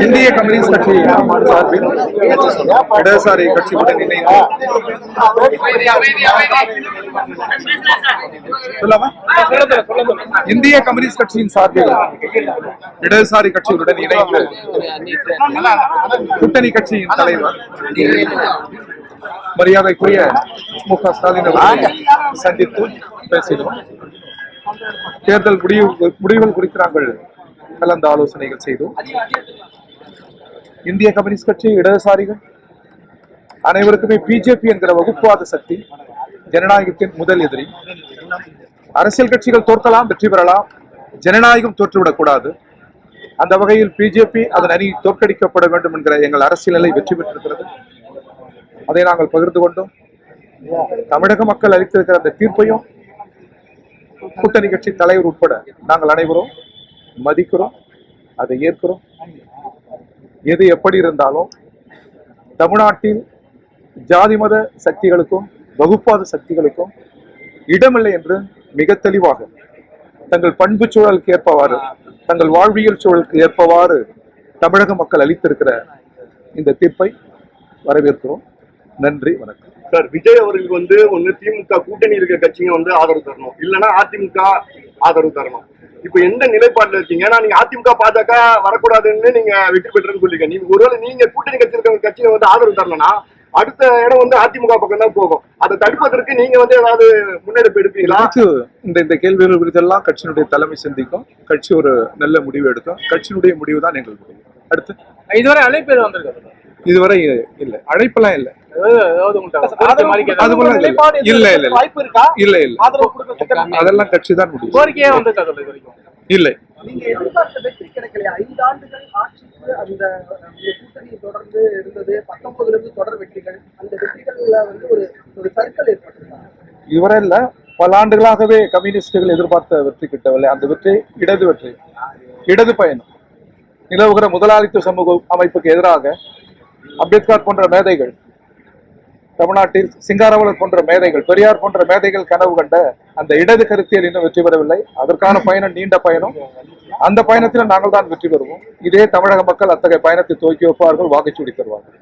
இந்திய கம்யூனிஸ்ட் கட்சி சார்பில் இடதுசாரி கட்சியுடன் இணைந்து இந்திய கம்யூனிஸ்ட் கட்சியின் சார்பில் இடதுசாரி கட்சியுடன் இணைந்து கூட்டணி கட்சியின் தலைவர் மரியாதைக்குரிய மு.க. ஸ்டாலின் அவர்களை சந்தித்து பேசினோம். தேர்தல் முடிவுகள் குறித்து நாங்கள் கலந்து ஆலோசனைகள் செய்தோம். இந்திய கம்யூனிஸ்ட் கட்சி, இடதுசாரிகள் அனைவருக்குமே பிஜேபி என்கிற வகுப்புவாத சக்தி ஜனநாயகத்தின் முதல் எதிரி. அரசியல் கட்சிகள் தோற்கலாம், வெற்றி பெறலாம், ஜனநாயகம் தோற்றுவிடக் கூடாது. அந்த வகையில் பிஜேபி அதன் அணி தோற்கடிக்கப்பட வேண்டும் என்கிற எங்கள் அரசியல் நிலை வெற்றி பெற்றிருக்கிறது. அதை நாங்கள் பகிர்ந்து கொண்டோம். தமிழக மக்கள் அளித்திருக்கிற அந்த தீர்ப்பையும் கூட்டணி கட்சி தலைவர் உட்பட நாங்கள் அனைவரும் மதிக்கிறோம், அதை ஏற்கிறோம். எது எப்படி இருந்தாலும் தமிழ்நாட்டில் ஜாதி மத சக்திகளுக்கும் வகுப்பாத சக்திகளுக்கும் இடமில்லை என்று மிக தெளிவாக தங்கள் பண்பு சூழலுக்கு ஏற்பவாறு, தங்கள் வாழ்வியல் சூழலுக்கு ஏற்பவாறு தமிழக மக்கள் அளித்திருக்கிற இந்த தீர்ப்பை வரவேற்கிறோம். நன்றி, வணக்கம். சார், விஜய் அவர்களுக்கு ஒன்னு திமுக கூட்டணி இருக்க கட்சிங்க ஆதரவு தரணும், இல்லைன்னா அதிமுக ஆதரவு தரணும். இப்ப எந்த நிலைப்பாடுல இருக்கீங்க? ஏன்னா நீங்க அதிமுக பாஜக வரக்கூடாதுன்னு நீங்க வெற்றி பெற்றுன்னு சொல்லிங்க. நீங்க ஒருவேளை நீங்க கூட்டணி கட்சி இருக்க கட்சிங்க ஆதரவு தரலன்னா அடுத்த இடம் அதிமுக பக்கம் தான் போகும். அதை தடுப்பதற்கு நீங்க ஏதாவது முன்னெடுப்பு எடுப்பீங்களா? இந்த கேள்விகள் குறித்தெல்லாம் கட்சியினுடைய தலைமை சிந்திக்கும். கட்சி ஒரு நல்ல முடிவு எடுக்கும். கட்சியினுடைய முடிவு தான் எங்கள் முடிவு. அடுத்து இதுவரை அழைப்பு வந்திருக்காங்க? இதுவரை இல்ல, அழைப்பெல்லாம் இல்ல. அதெல்லாம் கட்சி தான் முடியும். இல்லை, நீங்க எதிர்பார்த்த வெற்றி கிடைக்கலையா? 5 ஆண்டுகள் ஆட்சிக்கு அந்த கூட்டணி தொடர்ந்து இருந்தது. 19 இருந்து தொடர் வெற்றிகள், அந்த வெற்றிகள்ல ஒரு சர்க்கிள் ஏற்பட்டிருக்கா? இதுவரை இல்ல, பல ஆண்டுகளாகவே கம்யூனிஸ்டுகள் எதிர்பார்த்த வெற்றி கிட்டவில்லை. அந்த வெற்றி இடது பயணம். நிலவுகிற முதலாளித்துவ சமூக அமைப்புக்கு எதிராக அம்பேத்கர் போன்ற மேதைகள், தமிழ்நாட்டில் சிங்காரவலர் போன்ற மேதைகள், பெரியார் போன்ற மேதைகள் கனவு கண்ட அந்த இடது கருத்தியல் இன்னும் வெற்றி பெறவில்லை. அதற்கான பயணம் நீண்ட பயணம். அந்த பயணத்தில் நாங்கள் தான் வெற்றி பெறுவோம். இதே தமிழக மக்கள் அத்தகைய பயணத்தை துவக்கி வைப்பார்கள், வாக்குச்சூடி தருவார்கள்.